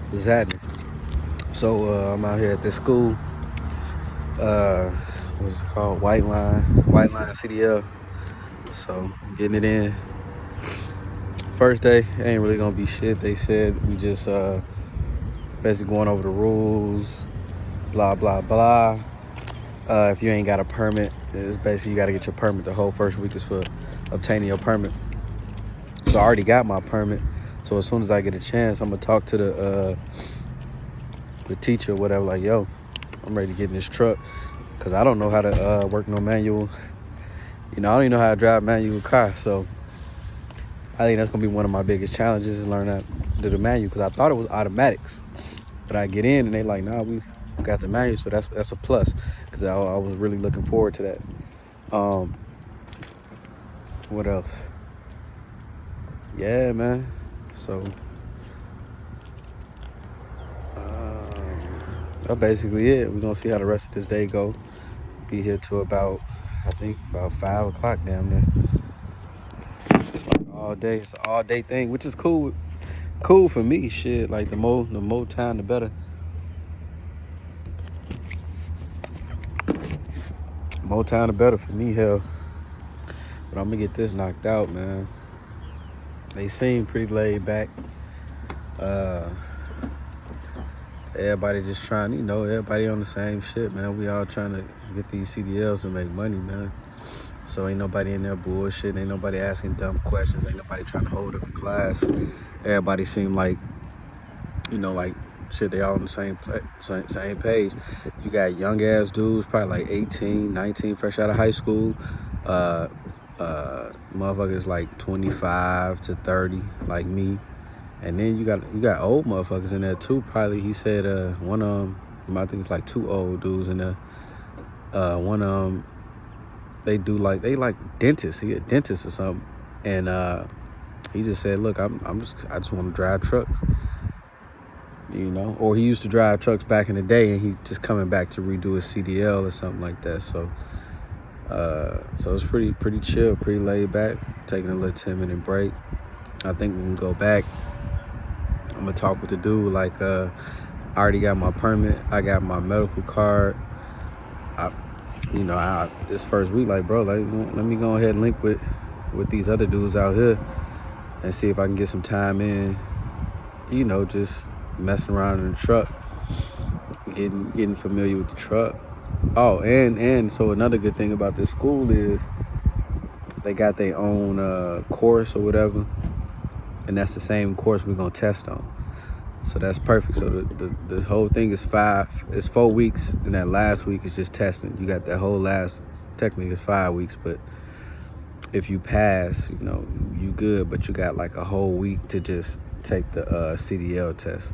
What's happening? So I'm out here at this school. What is it called? White Line CDL. So I'm getting it in. First day ain't really gonna be shit. They said we just basically going over the rules, blah blah blah. If you ain't got a permit, it's basically you got to get your permit. The whole first week is for obtaining your permit. So I already got my permit. So as soon as I get a chance, I'm gonna talk to the teacher or whatever. Like, yo, I'm ready to get in this truck because I don't know how to work no manual. I don't even know how to drive a manual car. So I think that's gonna be one of my biggest challenges is learn how to do the manual because I thought it was automatics, but I get in and they like, nah, we got the manual, so that's a plus because I was really looking forward to that. What else? Yeah, man. So that's basically it. We're gonna see how the rest of this day go. Be here till about 5 o'clock down there. It's like all day. It's an all day thing, which is cool. Cool for me. Shit, like the more time, the better. More time, the better for me. Hell, but I'm gonna get this knocked out, man. They seem pretty laid back. Everybody just trying, everybody on the same shit, man. We all trying to get these CDLs and make money, man. So ain't nobody in there bullshit. Ain't nobody asking dumb questions. Ain't nobody trying to hold up the class. Everybody seem like, like shit, they all on the same page. You got young ass dudes, probably like 18, 19, fresh out of high school. Motherfuckers like 25 to 30, like me. And then you got old motherfuckers in there too. Probably he said one of them, I think it's like two old dudes in there. One of them, they like dentists. He a dentist or something. And he just said, look, I just want to drive trucks. Or he used to drive trucks back in the day and he just coming back to redo his CDL or something like that. So it's pretty chill, pretty laid back, taking a little 10-minute break. I think when we go back, I'm gonna talk with the dude. Like, I already got my permit. I got my medical card. This first week, like, bro, like, let me go ahead and link with these other dudes out here and see if I can get some time in. Just messing around in the truck, getting familiar with the truck. Oh, and so another good thing about this school is they got their own course or whatever, and that's the same course we're gonna test on. So that's perfect. So the whole thing is 4 weeks, and that last week is just testing. You got that whole technically it's 5 weeks, but if you pass, you good, but you got like a whole week to just take the CDL test.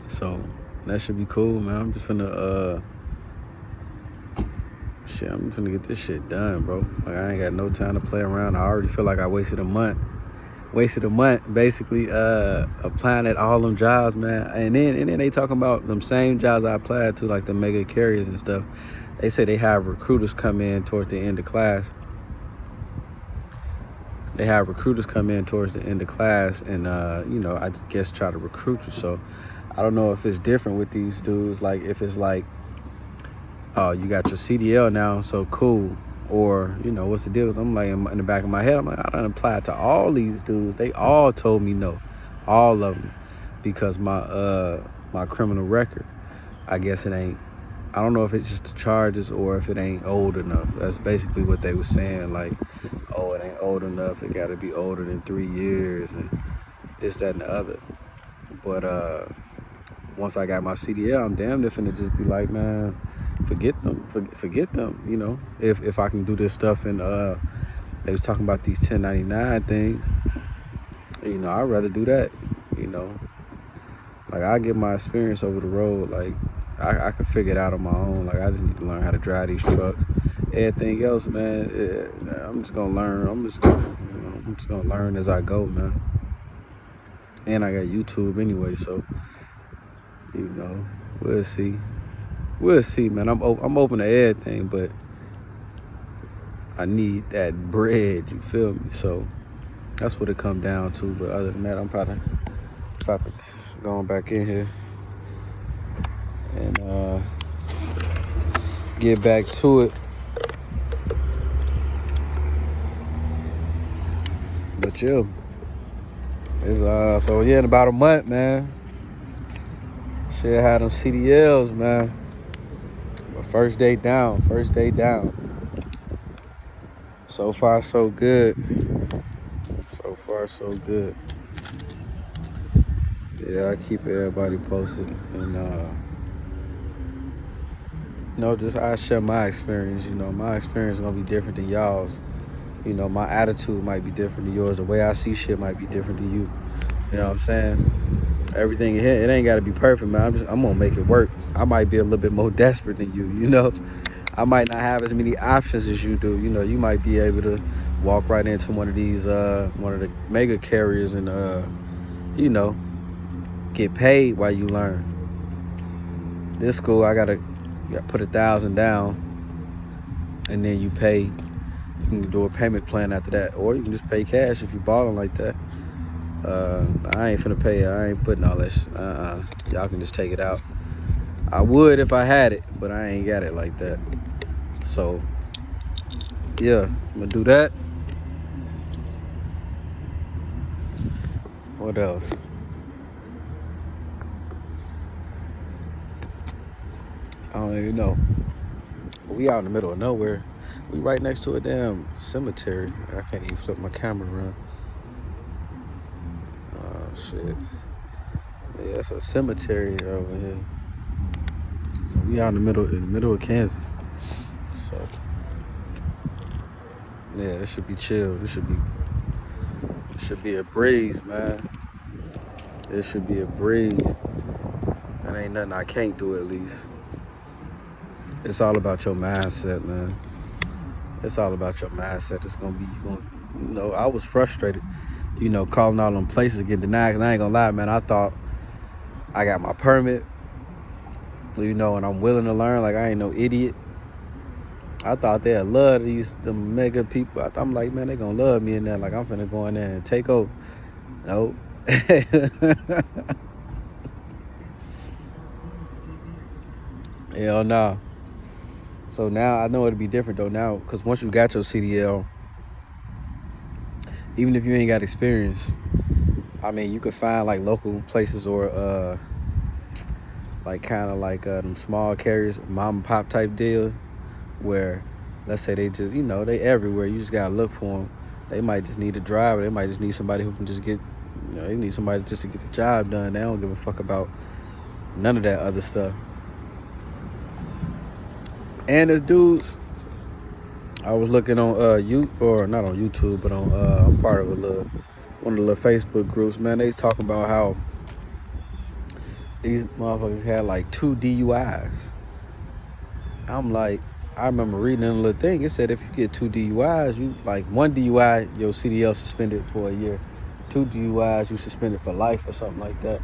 So that should be cool, man. I'm just finna I'm finna get this shit done, bro. Like, I ain't got no time to play around. I already feel like I wasted a month basically applying at all them jobs, man. And then they talking about them same jobs I applied to, like the mega carriers and stuff. They say they have recruiters come in towards the end of class. And I guess try to recruit you. So I don't know if it's different with these dudes. Like, if it's like, oh, you got your CDL now, so cool. Or, what's the deal? I'm like, in the back of my head, I'm like, I done applied to all these dudes. They all told me no. All of them. Because my criminal record, I guess it ain't, I don't know if it's just the charges or if it ain't old enough. That's basically what they were saying. Like, oh, it ain't old enough. It got to be older than 3 years and this, that, and the other. But once I got my CDL, I'm damn near finna just be like, man, forget them. If I can do this stuff. And they was talking about these 1099 things. I'd rather do that. Like, I get my experience over the road. Like, I can figure it out on my own. Like, I just need to learn how to drive these trucks. Everything else, man, I'm just gonna learn. I'm just gonna learn as I go, man. And I got YouTube anyway, so we'll see. We'll see, man. I'm open to everything, but I need that bread. You feel me? So that's what it come down to. But other than that, I'm probably going back in here and get back to it. But yeah, it's so yeah, in about a month, man. Shit, had them CDLs, man. But first day down. So far, so good. So far, so good. Yeah, I keep everybody posted, and just I share my experience. My experience is gonna be different than y'all's. My attitude might be different than yours. The way I see shit might be different than you. You know what I'm saying? Everything here, it ain't gotta be perfect, man. I'm gonna make it work. I might be a little bit more desperate than you. I might not have as many options as you do. You might be able to walk right into one of these, one of the mega carriers and, get paid while you learn. This school, I gotta put 1,000 down, and then you pay. You can do a payment plan after that, or you can just pay cash if you balling like that. I ain't finna pay. I ain't putting all that shit. Y'all can just take it out. I would if I had it, but I ain't got it like that. So, yeah, I'm gonna do that. What else? I don't even know. We out in the middle of nowhere. We right next to a damn cemetery. I can't even flip my camera around. Oh, shit. Yeah, it's a cemetery over here. So we out in the middle of Kansas. So, yeah, it should be chill. It should be a breeze, man. It should be a breeze. That ain't nothing I can't do, at least. It's all about your mindset, man. It's all about your mindset. It's gonna be, I was frustrated, calling all them places getting denied. Cause I ain't gonna lie, man. I thought I got my permit, and I'm willing to learn. Like, I ain't no idiot. I thought they'd love the mega people. I'm like, man, they gonna love me in there. Like, I'm finna go in there and take over. Nope. Hell no. So now I know it'll be different though now, because once you got your CDL, even if you ain't got experience, I mean, you could find like local places or like kind of like them small carriers, mom and pop type deal, where let's say they just, they everywhere. You just gotta look for them. They might just need a driver. They might just need somebody who can just get, they need somebody just to get the job done. They don't give a fuck about none of that other stuff. And as dudes, I was looking on not on YouTube, but on I'm part of one of the little Facebook groups. Man, they was talking about how these motherfuckers had like 2 DUIs. I'm like, I remember reading in a little thing. It said if you get 2 DUIs, you like 1 DUI, your CDL suspended for a year. 2 DUIs, you suspended for life or something like that.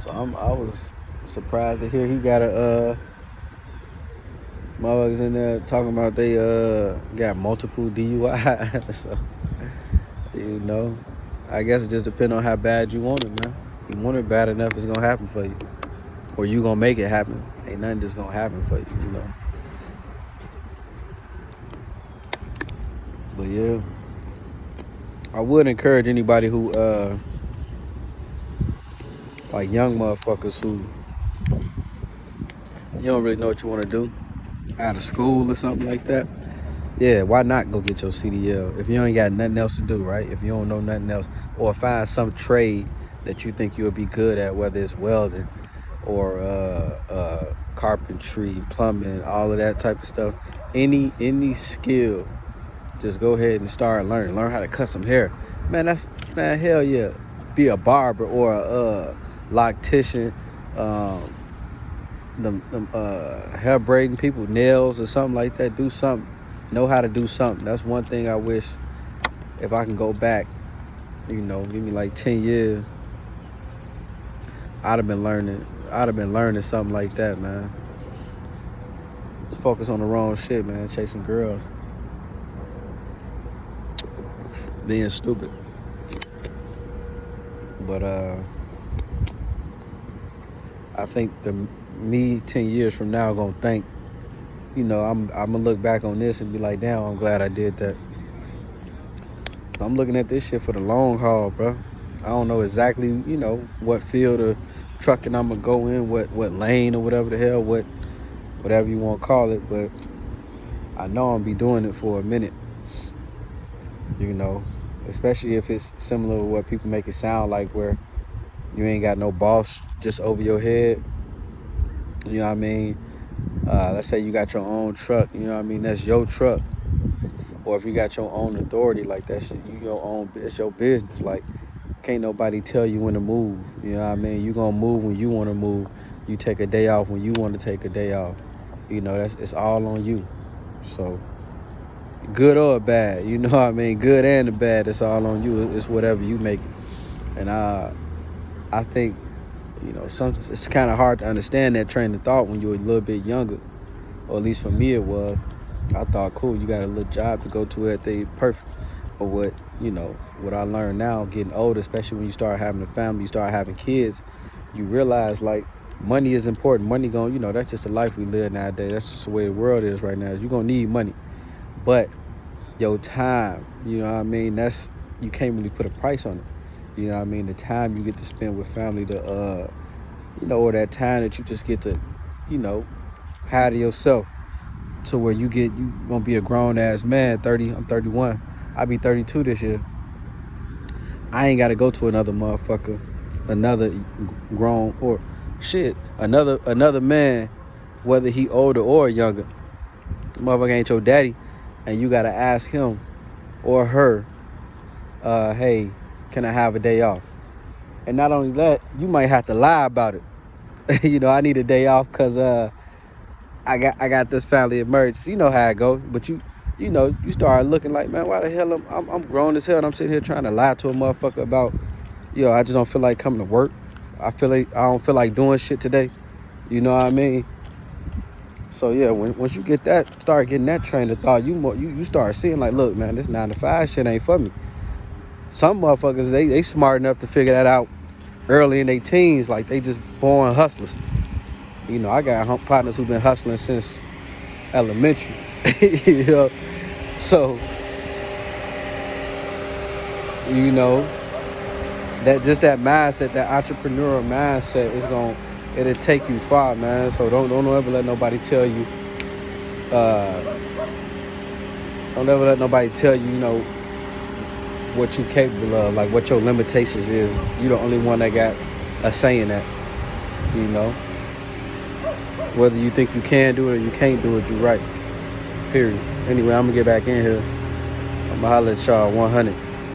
So I was surprised to hear he got a motherfuckers in there talking about they got multiple DUIs. So, I guess it just depends on how bad you want it, man. You want it bad enough, it's gonna happen for you. Or you gonna make it happen. Ain't nothing just gonna happen for you, But yeah, I would encourage anybody who like young motherfuckers who you don't really know what you want to do out of school or something like that. Yeah, why not go get your CDL if you ain't got nothing else to do, right? If you don't know nothing else, or find some trade that you think you'll be good at, whether it's welding or carpentry, plumbing, all of that type of stuff. Any skill, just go ahead and start learning. Learn how to cut some hair, man. Hell yeah. Be a barber or a loctician, hair braiding people, nails or something like that. Do something. Know how to do something. That's one thing I wish, if I can go back, give me like 10 years, I'd have been learning something like that, man. Just focus on the wrong shit, man. Chasing girls. Being stupid. But I think the me 10 years from now gonna think, I'm gonna look back on this and be like, damn, I'm glad I did that. I'm looking at this shit for the long haul, bro. I don't know exactly, what field of trucking I'm gonna go in, what lane or whatever the hell, whatever you want to call it, but I know I'm gonna be doing it for a minute. Especially if it's similar to what people make it sound like, where you ain't got no boss just over your head. You know what I mean? Let's say you got your own truck. You know what I mean? That's your truck. Or if you got your own authority, like that shit, it's your business. Like, can't nobody tell you when to move. You know what I mean? You gonna move when you want to move. You take a day off when you want to take a day off. It's all on you. So, good or bad, you know what I mean? Good and the bad, it's all on you. It's whatever you make it. And I think, it's kind of hard to understand that train of thought when you were a little bit younger. Or at least for me it was. I thought, cool, you got a little job to go to, everything perfect. But what I learned now, getting older, especially when you start having a family, you start having kids, you realize, like, money is important. Money that's just the life we live nowadays. That's just the way the world is right now. You're going to need money. But your time, you know what I mean? You can't really put a price on it. You know what I mean? The time you get to spend with family, or that time that you just get to, have to yourself, to where you gonna be a grown ass man. I'm 31. I'll be 32 this year. I ain't gotta go to another motherfucker, another grown or shit, another man, whether he older or younger. Motherfucker ain't your daddy, and you gotta ask him or her, hey, can I have a day off? And not only that, you might have to lie about it. I need a day off because I got this family emergency. You know how it go. But you start looking like, man, why the hell I'm grown as hell and I'm sitting here trying to lie to a motherfucker about, I just don't feel like coming to work. I don't feel like doing shit today. You know what I mean? So yeah, once you start getting that train of thought, you start seeing like, look, man, this 9 to 5 shit ain't for me. Some motherfuckers, they smart enough to figure that out early in their teens, like they just born hustlers. I got partners who've been hustling since elementary. So that mindset, that entrepreneurial mindset it'll take you far, man. So don't ever let nobody tell you what you capable of, like what your limitations is. You the only one that got a say in that. Whether you think you can do it or you can't do it, you're right. Period. Anyway, I'm gonna get back in here. I'm gonna holler at y'all 100.